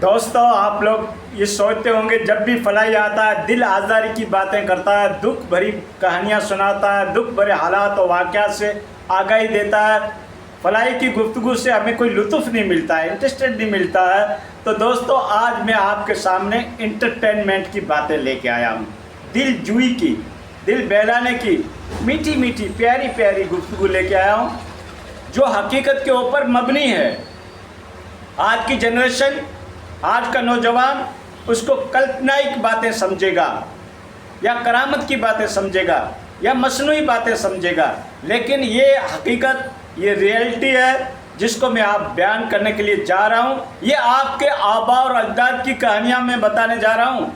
दोस्तों, आप लोग ये सोचते होंगे जब भी फलाई आता है दिल आज़ारी की बातें करता है, दुख भरी कहानियाँ सुनाता है, दुख भरे हालात और वाक़यात से आगाही देता है। फलाई की गुफ्तगू से हमें कोई लुत्फ़ नहीं मिलता है, इंटरेस्टेड नहीं मिलता है। तो दोस्तों, आज मैं आपके सामने इंटरटेनमेंट की बातें लेके आया हूँ, दिल जुई की, दिल बहलाने की मीठी मीठी प्यारी प्यारी गुफ्तगू लेके आया हूँ जो हकीकत के ऊपर मबनी है। आज की जनरेशन, आज का नौजवान उसको काल्पनिक बातें समझेगा या करामत की बातें समझेगा या मसनूई बातें समझेगा, लेकिन ये हकीकत, ये रियलिटी है जिसको मैं आप बयान करने के लिए जा रहा हूँ। ये आपके आबा और अजदाद की कहानियाँ मैं बताने जा रहा हूँ,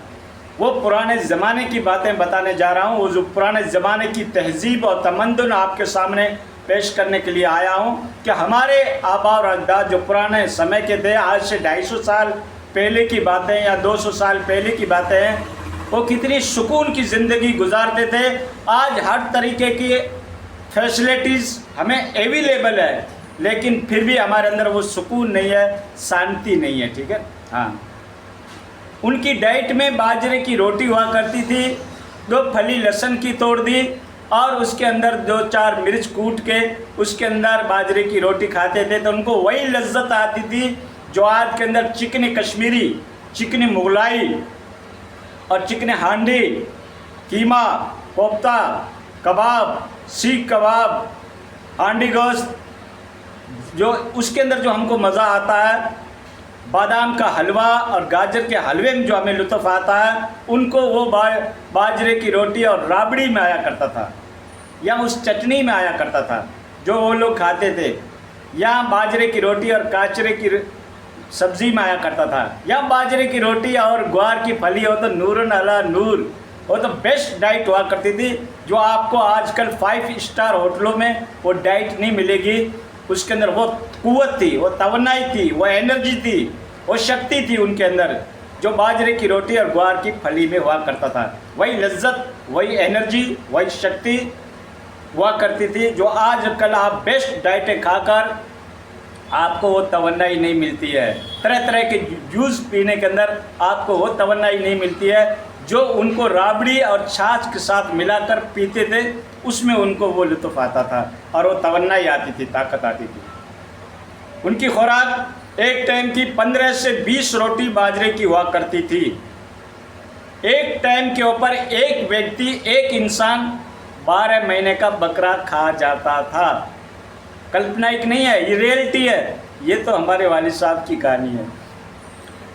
वो पुराने ज़माने की बातें बताने जा रहा हूँ, वो जो पुराने ज़माने की तहज़ीब और तमद्दुन आपके सामने पेश करने के लिए आया हूँ कि हमारे आबा और अजदाद जो पुराने समय के थे, आज से 250 साल पहले की बातें या 200 साल पहले की बातें हैं, वो कितनी सुकून की ज़िंदगी गुजारते थे। आज हर तरीके की फैसिलिटीज़ हमें अवेलेबल है, लेकिन फिर भी हमारे अंदर वो सुकून नहीं है, शांति नहीं है। ठीक है, हाँ। उनकी डाइट में बाजरे की रोटी हुआ करती थी, 2 फली लहसुन की तोड़ दी और उसके अंदर 2-4 मिर्च कूट के उसके अंदर बाजरे की रोटी खाते थे, तो उनको वही लज्जत आती थी जो आज के अंदर चिकनी कश्मीरी, चिकनी मुगलाई और चिकनी हांडी, कीमा, कोफ्ता, कबाब, सीख कबाब, हांडी गोश्त, जो उसके अंदर जो हमको मज़ा आता है, बादाम का हलवा और गाजर के हलवे में जो हमें लुत्फ़ आता है, उनको वो बाजरे की रोटी और राबड़ी में आया करता था या उस चटनी में आया करता था जो वो लोग खाते थे, या बाजरे की रोटी और काचरे की सब्ज़ी में आया करता था, या बाजरे की रोटी और ग्वार की फली हो तो नूरन अला नूर, वो तो बेस्ट डाइट हुआ करती थी जो आपको आजकल 5 स्टार होटलों में वो डाइट नहीं मिलेगी। उसके अंदर वो कुव्वत थी, वो तवन्नाई थी, वो एनर्जी थी, वो शक्ति थी उनके अंदर जो बाजरे की रोटी और ग्वार की फली में हुआ करता था। वही लज्जत, वही एनर्जी, वही शक्ति हुआ करती थी जो आजकल आप बेस्ट डाइटें खाकर आपको वो तवन्नाई नहीं मिलती है। तरह तरह के जूस पीने के अंदर आपको वो तवन्नाई नहीं मिलती है जो उनको राबड़ी और छाछ के साथ मिलाकर पीते थे, उसमें उनको वो लुत्फ़ आता था और वो तवन्नाई आती थी, ताकत आती थी। उनकी खुराक एक टाइम की 15 से 20 रोटी बाजरे की हुआ करती थी। एक टाइम के ऊपर एक व्यक्ति, एक इंसान 12 महीने का बकरा खा जाता था। काल्पनिक नहीं है, ये रियलिटी है, ये तो हमारे वालिद साहब की कहानी है।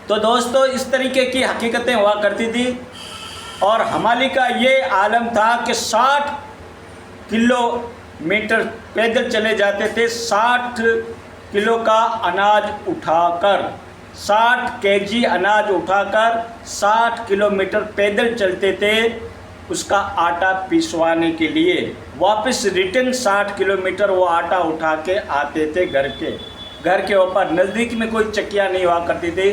तो दोस्तों, इस तरीके की हकीकतें हुआ करती थी और हमाली का ये आलम था कि 60 किलोमीटर पैदल चले जाते थे, 60 किलो का अनाज उठाकर, 60 केजी अनाज उठाकर 60 किलोमीटर पैदल चलते थे उसका आटा पिसवाने के लिए। वापस रिटर्न 60 किलोमीटर वो आटा उठा के आते थे घर के ऊपर। नज़दीक में कोई चक्कियाँ नहीं हुआ करती थी,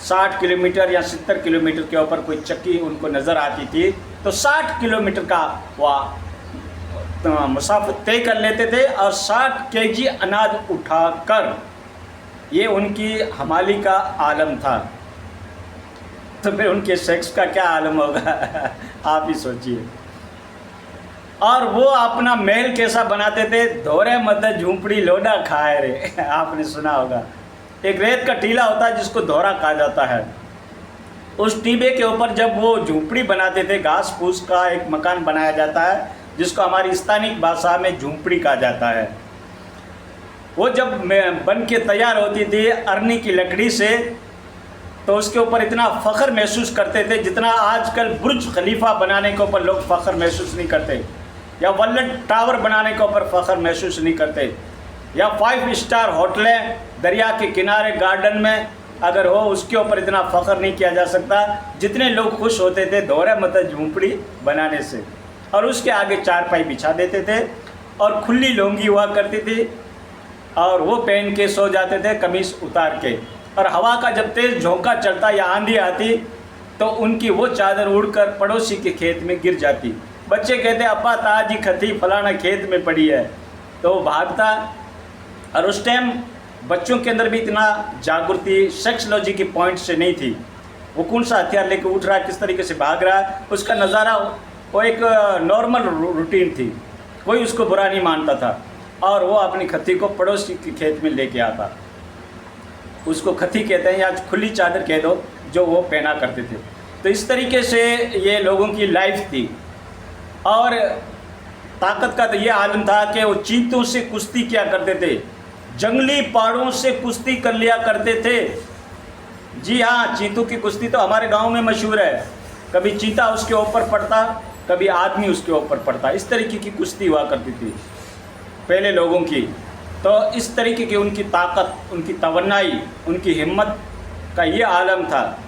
60 किलोमीटर या 70 किलोमीटर के ऊपर कोई चक्की उनको नज़र आती थी, तो 60 किलोमीटर का वह मुसाफिर तय कर लेते थे और 60 केजी अनाज उठाकर, ये उनकी हमाली का आलम था। तो फिर उनके सेक्स का क्या आलम होगा आप ही सोचिए। और वो अपना महल कैसा बनाते थे, धोरे मत झूंपड़ी लोडा खाए रे आपने सुना होगा। एक रेत का टीला होता है जिसको धोरा कहा जाता है, उस टीबे के ऊपर जब वो झूंपड़ी बनाते थे, घास फूस का एक मकान बनाया जाता है जिसको हमारी स्थानिक भाषा में झूंपड़ी कहा जाता है। वो जब बन के तैयार होती थी अरनी की लकड़ी से, तो उसके ऊपर इतना फ़ख्र महसूस करते थे जितना आजकल बुर्ज खलीफा बनाने के ऊपर लोग फ़ख्र महसूस नहीं करते, या वर्ल्ड टावर बनाने के ऊपर फ़ख्र महसूस नहीं करते, या 5 स्टार होटलें दरिया के किनारे गार्डन में अगर हो उसके ऊपर इतना फ़ख्र नहीं किया जा सकता जितने लोग खुश होते थे धोरे मत झूंपड़ी बनाने से। और उसके आगे चारपाई बिछा देते थे और खुली लुंगी हुआ करती थी और वो पहन के सो जाते थे कमीज़ उतार के, और हवा का जब तेज़ झोंका चलता या आंधी आती तो उनकी वो चादर उड़कर पड़ोसी के खेत में गिर जाती। बच्चे कहते अब्बा ताजी खती फलाना खेत में पड़ी है, तो वो भागता। और उस टाइम बच्चों के अंदर भी इतना जागृति सेक्सोलॉजी की पॉइंट से नहीं थी। वो कौन सा हथियार लेके उठ रहा है, किस तरीके से भाग रहा है, उसका नज़ारा वो एक नॉर्मल रूटीन थी, कोई उसको बुरा नहीं मानता था। और वो अपनी खत्ती को पड़ोसी के खेत में लेके आता, उसको खत्ती कहते हैं या खुली चादर कह दो, जो वो पहना करते थे। तो इस तरीके से ये लोगों की लाइफ थी। और ताकत का तो ये आलम था कि वो चीतों से कुश्ती किया करते थे, जंगली पहाड़ों से कुश्ती कर लिया करते थे। जी हाँ, चीतों की कुश्ती तो हमारे गांव में मशहूर है। कभी चीता उसके ऊपर पड़ता, कभी आदमी उसके ऊपर पड़ता, इस तरीके की कुश्ती हुआ करती थी पहले लोगों की। तो इस तरीके की उनकी ताकत, उनकी तवन्नाई, उनकी हिम्मत का ये आलम था।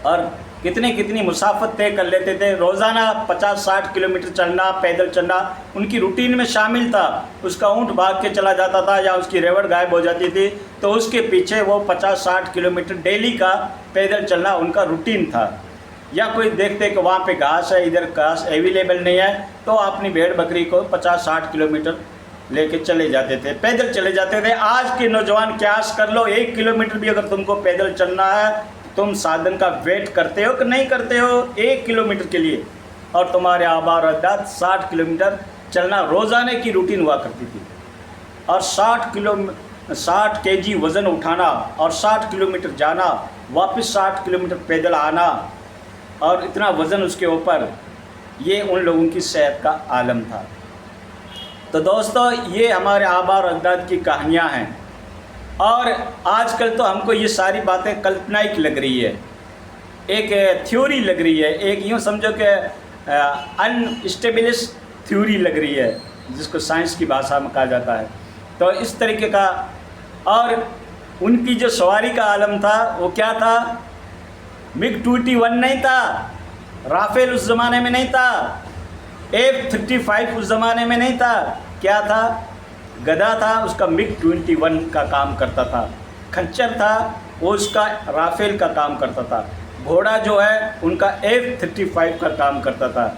और कितनी मुसाफत तय कर लेते थे। रोज़ाना 50-60 किलोमीटर चलना, पैदल चलना उनकी रूटीन में शामिल था। उसका ऊँट भाग के चला जाता था या उसकी रेवड़ गायब हो जाती थी, तो उसके पीछे वो 50-60 किलोमीटर डेली का पैदल चलना उनका रूटीन था। या कोई देखते कि वहाँ पे घास है, इधर घास अवेलेबल नहीं है, तो अपनी भेड़ बकरी को 50-60 किलोमीटर लेके चले जाते थे, पैदल चले जाते थे। आज के नौजवान क्यास कर लो, 1 किलोमीटर भी अगर तुमको पैदल चलना है, तुम साधन का वेट करते हो कि नहीं करते हो 1 किलोमीटर के लिए। और तुम्हारे आबा और अजदाद 60 किलोमीटर चलना रोज़ाने की रूटीन हुआ करती थी। और 60 केजी वज़न उठाना और 60 किलोमीटर जाना, वापस 60 किलोमीटर पैदल आना, और इतना वज़न उसके ऊपर, ये उन लोगों की सेहत का आलम था। तो दोस्तों, ये हमारे आबा और अजदाद की कहानियाँ हैं। और आजकल तो हमको ये सारी बातें काल्पनिक लग रही है, एक थ्योरी लग रही है, एक यूँ समझो कि अनस्टेबलिश थ्योरी लग रही है, जिसको साइंस की भाषा में कहा जाता है। तो इस तरीके का। और उनकी जो सवारी का आलम था वो क्या था? MiG-21 नहीं था, राफेल उस ज़माने में नहीं था, F-35 उस ज़माने में नहीं था। क्या था? गधा था, उसका MiG-21 का काम करता था। खच्चर था, वो उसका राफेल का काम करता था। घोड़ा जो है उनका F-35 का काम करता था।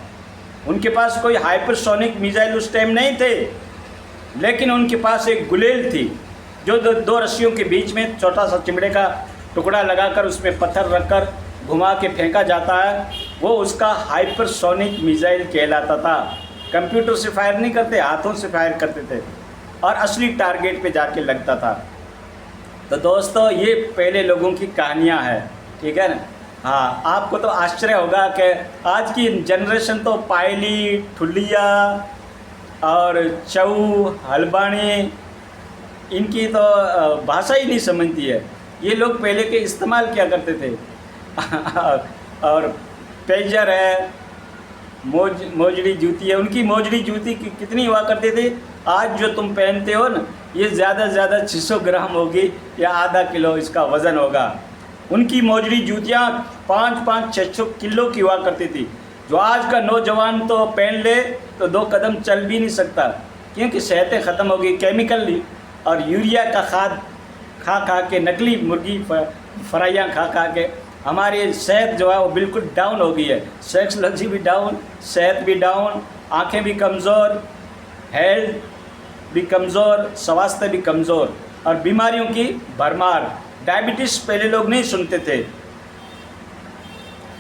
उनके पास कोई हाइपरसोनिक मिसाइल उस टाइम नहीं थे, लेकिन उनके पास एक गुलेल थी, जो दो रस्सियों के बीच में छोटा सा चिमड़े का टुकड़ा लगाकर उसमें पत्थर रखकर घुमा के फेंका जाता है, वो उसका हाइपरसोनिक मिसाइल कहलाता था। कंप्यूटर से फायर नहीं करते, हाथों से फायर करते थे और असली टारगेट पे जाके लगता था। तो दोस्तों, ये पहले लोगों की कहानियाँ हैं, ठीक है ना। हाँ, आपको तो आश्चर्य होगा कि आज की जनरेशन तो पायली, ठुलिया और चऊ, हलबानी, इनकी तो भाषा ही नहीं समझती है। ये लोग पहले के इस्तेमाल किया करते थे। और पेजर है, मोजड़ी जूती है, उनकी मोजड़ी जूती कितनी हुआ करती थी? आज जो तुम पहनते हो ना, ये ज़्यादा से ज़्यादा 600 ग्राम होगी या आधा किलो इसका वज़न होगा। उनकी मोजड़ी जूतियाँ 5-600 किलो की हुआ करती थी, जो आज का नौजवान तो पहन ले तो 2 कदम चल भी नहीं सकता, क्योंकि सेहतें ख़त्म हो गई। केमिकल और यूरिया का खाद खा के, नकली मुर्गी फ्राइयाँ खा के हमारी सेहत जो है वो बिल्कुल डाउन हो गई है। सेक्सोलॉजी भी डाउन, सेहत भी डाउन, आँखें भी कमज़ोर, हेल्थ भी कमज़ोर, स्वास्थ्य भी कमज़ोर, और बीमारियों की भरमार। डायबिटीज़ पहले लोग नहीं सुनते थे,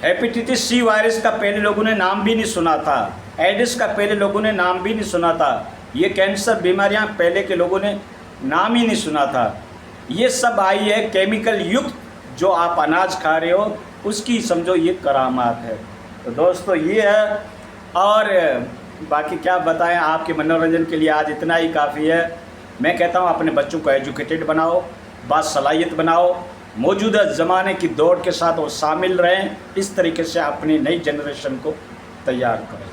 हेपेटाइटिस सी वायरस का पहले लोगों ने नाम भी नहीं सुना था, एडिस का पहले लोगों ने नाम भी नहीं सुना था, ये कैंसर बीमारियां पहले के लोगों ने नाम ही नहीं सुना था। ये सब आई है केमिकल युक्त, जो आप अनाज खा रहे हो उसकी समझो ये करामात है। तो दोस्तों, ये है। और बाकी क्या बताएं, आपके मनोरंजन के लिए आज इतना ही काफ़ी है। मैं कहता हूँ अपने बच्चों को एजुकेटेड बनाओ, बासलाहियत बनाओ, मौजूदा ज़माने की दौड़ के साथ वो शामिल रहें, इस तरीके से अपनी नई जनरेशन को तैयार करें।